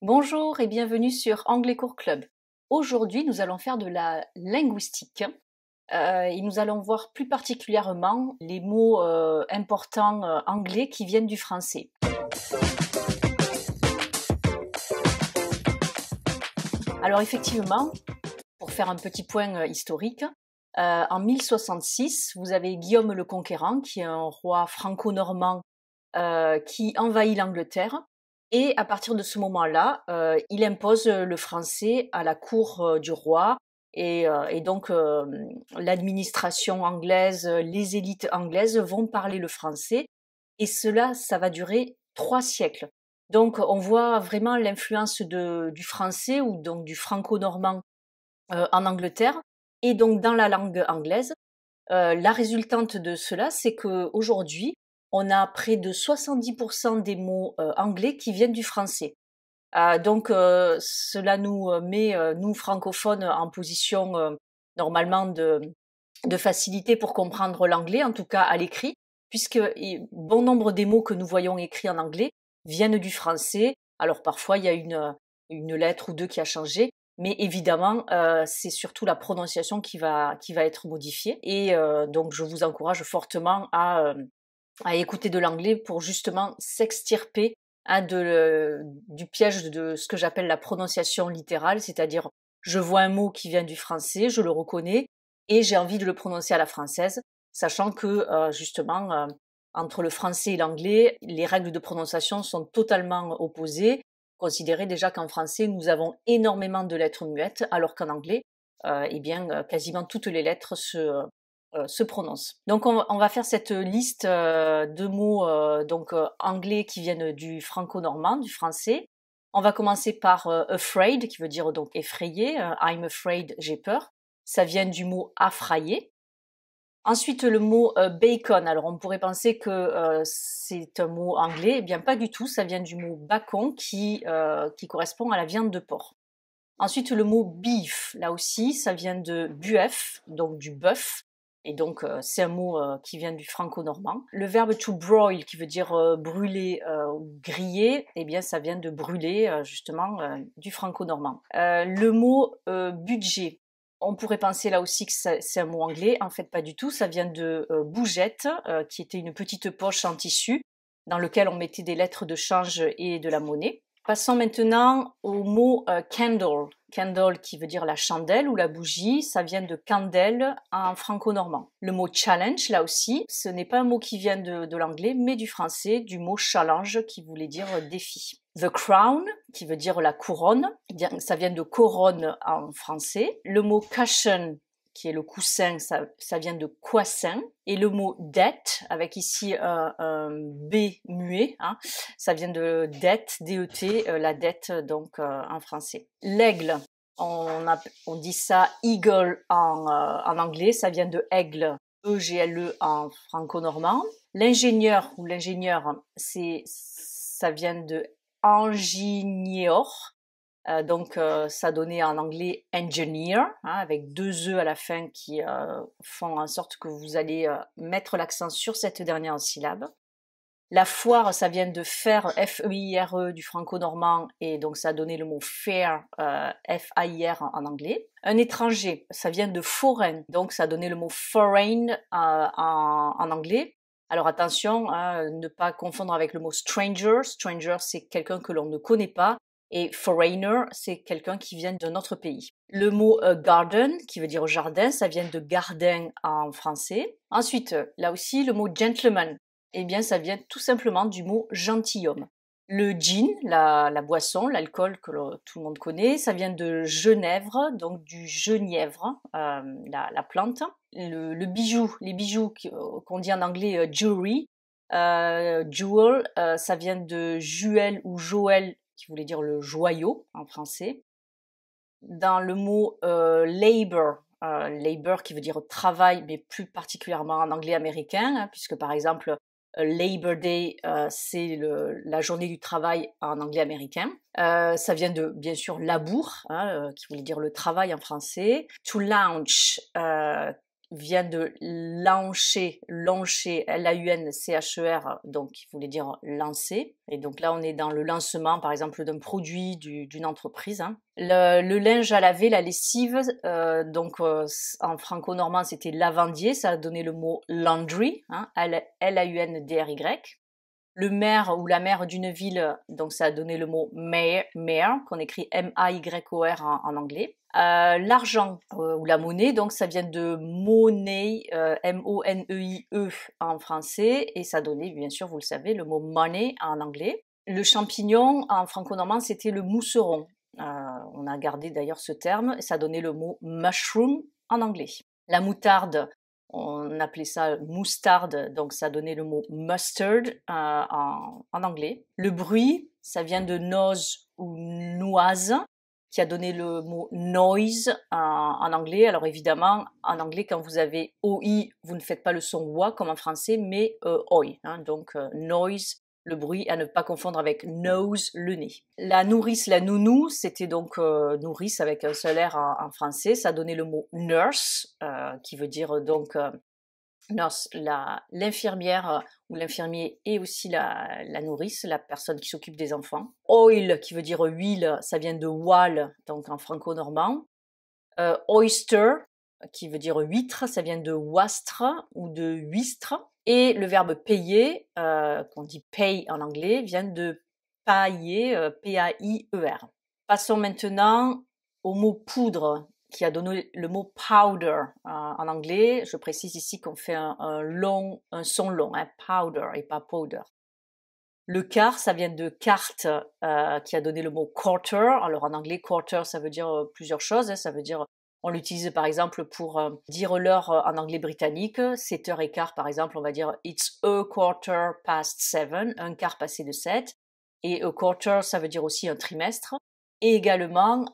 Bonjour et bienvenue sur Anglais Cours Club. Aujourd'hui, nous allons faire de la linguistique et nous allons voir plus particulièrement les mots importants anglais qui viennent du français. Alors effectivement, pour faire un petit point historique, en 1066, vous avez Guillaume le Conquérant, qui est un roi franco-normand qui envahit l'Angleterre. Et à partir de ce moment-là, il impose le français à la cour du roi et donc l'administration anglaise, les élites anglaises vont parler le français et cela, ça va durer 3 siècles. Donc on voit vraiment l'influence du français ou donc du franco-normand en Angleterre et donc dans la langue anglaise. La résultante de cela, c'est qu'aujourd'hui, on a près de 70% des mots anglais qui viennent du français. Donc cela nous met, nous francophones, en position normalement de facilité pour comprendre l'anglais, en tout cas à l'écrit, puisque bon nombre des mots que nous voyons écrits en anglais viennent du français. Alors parfois il y a une lettre ou deux qui a changé, mais évidemment c'est surtout la prononciation qui va être modifiée. Et donc je vous encourage fortement à écouter de l'anglais pour justement s'extirper du piège de ce que j'appelle la prononciation littérale, c'est-à-dire je vois un mot qui vient du français, je le reconnais et j'ai envie de le prononcer à la française, sachant que justement entre le français et l'anglais, les règles de prononciation sont totalement opposées. Considérez déjà qu'en français, nous avons énormément de lettres muettes, alors qu'en anglais, quasiment toutes les lettres se prononcent. Donc on va faire cette liste de mots anglais qui viennent du franco-normand, du français. On va commencer par afraid, qui veut dire donc effrayé. I'm afraid, j'ai peur. Ça vient du mot affrayer. Ensuite, le mot bacon. Alors, on pourrait penser que c'est un mot anglais. Eh bien, pas du tout. Ça vient du mot bacon qui correspond à la viande de porc. Ensuite, le mot beef. Là aussi, ça vient de buef, donc du bœuf. Et donc, c'est un mot qui vient du franco-normand. Le verbe to broil, qui veut dire brûler ou griller, eh bien, ça vient de brûler, justement, du franco-normand. Le mot budget. On pourrait penser là aussi que c'est un mot anglais. En fait, pas du tout. Ça vient de bougette, qui était une petite poche en tissu dans lequel on mettait des lettres de change et de la monnaie. Passons maintenant au mot candle. Candle qui veut dire la chandelle ou la bougie, ça vient de candelle en franco-normand. Le mot challenge, là aussi, ce n'est pas un mot qui vient de l'anglais, mais du français, du mot challenge qui voulait dire défi. The crown, qui veut dire la couronne, ça vient de couronne en français. Le mot cushion, qui est le coussin, ça vient de coissin. Et le mot dette, avec ici un B muet, hein, ça vient de dette, D-E-T, la dette donc en français. L'aigle, on dit ça eagle en anglais, ça vient de aigle, E-G-L-E en franco-normand. L'ingénieur ou l'ingénieur, ça vient de ingénieur. Ça donnait en anglais engineer, hein, avec 2 E à la fin qui font en sorte que vous allez mettre l'accent sur cette dernière syllabe. La foire, ça vient de faire, F-E-I-R-E, du franco-normand, et donc ça a donné le mot fair, F-A-I-R en anglais. Un étranger, ça vient de foreign, donc ça a donné le mot foreign en anglais. Alors attention, hein, ne pas confondre avec le mot stranger. Stranger, c'est quelqu'un que l'on ne connaît pas. Et foreigner, c'est quelqu'un qui vient d'un autre pays. Le mot garden, qui veut dire jardin, ça vient de gardien en français. Ensuite, là aussi, le mot gentleman, eh bien, ça vient tout simplement du mot gentilhomme. Le gin, la boisson, l'alcool que tout le monde connaît, ça vient de genièvre, donc du genièvre, la plante. Le bijou, les bijoux qu'on dit en anglais jewelry, jewel, ça vient de Juel ou Joël, qui voulait dire le joyau en français. Dans le mot labor, labor qui veut dire travail, mais plus particulièrement en anglais américain, hein, puisque par exemple Labor Day, c'est la journée du travail en anglais américain. Ça vient de, bien sûr, labour, hein, qui voulait dire le travail en français. To launch, vient de lancer, L-A-U-N-C-H-E-R, donc qui voulait dire lancer. Et donc là, on est dans le lancement, par exemple, d'un produit, d'une entreprise. Hein. Le linge à laver, la lessive, en franco-normand, c'était lavandier, ça a donné le mot laundry, hein, L-A-U-N-D-R-Y. Le maire ou la maire d'une ville, donc ça a donné le mot mayor, qu'on écrit M-A-Y-O-R en anglais. L'argent ou la monnaie, donc ça vient de money, M-O-N-E-I-E en français, et ça donnait, bien sûr, vous le savez, le mot money en anglais. Le champignon, en franco-normand, c'était le mousseron. On a gardé d'ailleurs ce terme, et ça donnait le mot mushroom en anglais. La moutarde, on appelait ça moustarde, donc ça donnait le mot mustard en anglais. Le bruit, ça vient de nose ou noise, qui a donné le mot noise en anglais. Alors évidemment, en anglais, quand vous avez OI, vous ne faites pas le son OI comme en français, mais OI. Hein, donc noise, le bruit, à ne pas confondre avec nose, le nez. La nourrice, la nounou, c'était donc nourrice avec un seul R en français. Ça donnait le mot nurse, qui veut dire donc nurse, l'infirmière ou l'infirmier et aussi la nourrice, la personne qui s'occupe des enfants. Oil, qui veut dire huile, ça vient de wal, donc en franco-normand. Oyster, qui veut dire huître, ça vient de wastre ou de huistre. Et le verbe payer, qu'on dit pay en anglais, vient de pailler, P-A-I-E-R. Passons maintenant au mot poudre, qui a donné le mot powder en anglais. Je précise ici qu'on fait un son long, hein, powder et pas powder. Le quart, ça vient de carte, qui a donné le mot quarter. Alors en anglais, quarter, ça veut dire plusieurs choses. Hein. Ça veut dire, on l'utilise par exemple pour dire l'heure en anglais britannique. 7h15 par exemple, on va dire it's a quarter past 7, un quart passé de 7. Et a quarter, ça veut dire aussi un trimestre. Et également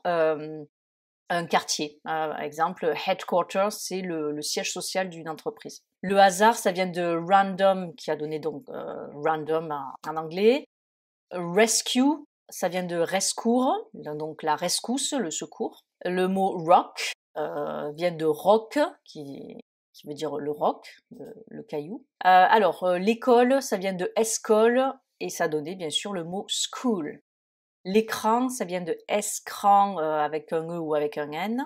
un quartier. Par exemple, headquarters, c'est le siège social d'une entreprise. Le hasard, ça vient de random, qui a donné donc random en anglais. Rescue, ça vient de rescours, donc la rescousse, le secours. Le mot rock vient de rock, qui veut dire le roc, le caillou. Alors, l'école, ça vient de escole, et ça donnait bien sûr le mot school. L'écran, ça vient de escran avec un E ou avec un N,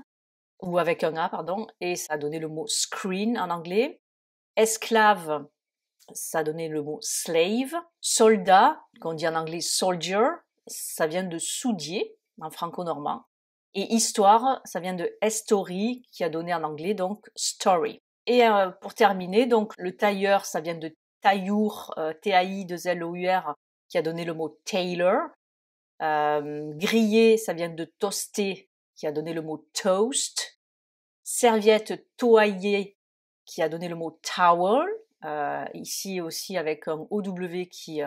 ou avec un A, pardon, et ça a donné le mot screen en anglais. Esclave, ça a donné le mot slave. Soldat, qu'on dit en anglais soldier, ça vient de soudier, en franco-normand. Et histoire, ça vient de estory, qui a donné en anglais donc story. Et pour terminer, donc le tailleur, ça vient de taillour, T-A-I-2-L-O-U-R, qui a donné le mot tailor. Griller, ça vient de toaster, qui a donné le mot toast. Serviette, toyer, qui a donné le mot towel. Ici aussi avec un OW qui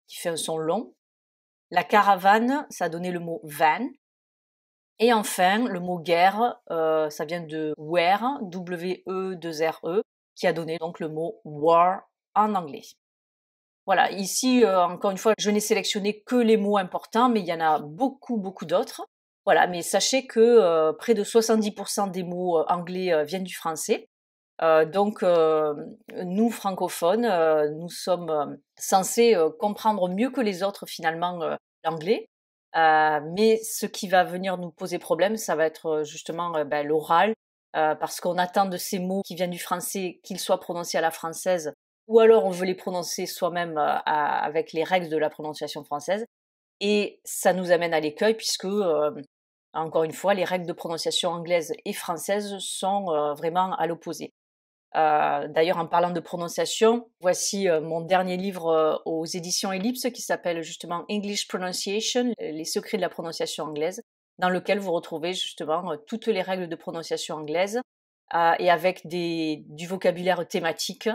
fait un son long. La caravane, ça a donné le mot van. Et enfin, le mot guerre, ça vient de were, W-E-2-R-E, qui a donné donc le mot war en anglais. Voilà, ici, encore une fois, je n'ai sélectionné que les mots importants, mais il y en a beaucoup, beaucoup d'autres. Voilà, mais sachez que près de 70% des mots anglais viennent du français. Donc, nous, francophones, nous sommes censés comprendre mieux que les autres, finalement, l'anglais. Mais ce qui va venir nous poser problème, ça va être justement l'oral, parce qu'on attend de ces mots qui viennent du français qu'ils soient prononcés à la française, ou alors on veut les prononcer soi-même avec les règles de la prononciation française, et ça nous amène à l'écueil puisque, encore une fois, les règles de prononciation anglaise et française sont vraiment à l'opposé. D'ailleurs, en parlant de prononciation, voici mon dernier livre aux éditions Ellipse qui s'appelle justement English Pronunciation, les secrets de la prononciation anglaise, dans lequel vous retrouvez justement toutes les règles de prononciation anglaise et avec du vocabulaire thématique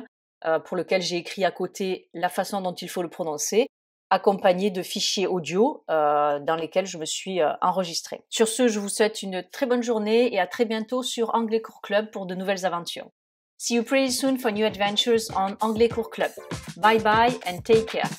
pour lequel j'ai écrit à côté la façon dont il faut le prononcer, accompagné de fichiers audio dans lesquels je me suis enregistrée. Sur ce, je vous souhaite une très bonne journée et à très bientôt sur Anglais Cours Club pour de nouvelles aventures. See you pretty soon for new adventures on Anglais Cours Club. Bye bye and take care.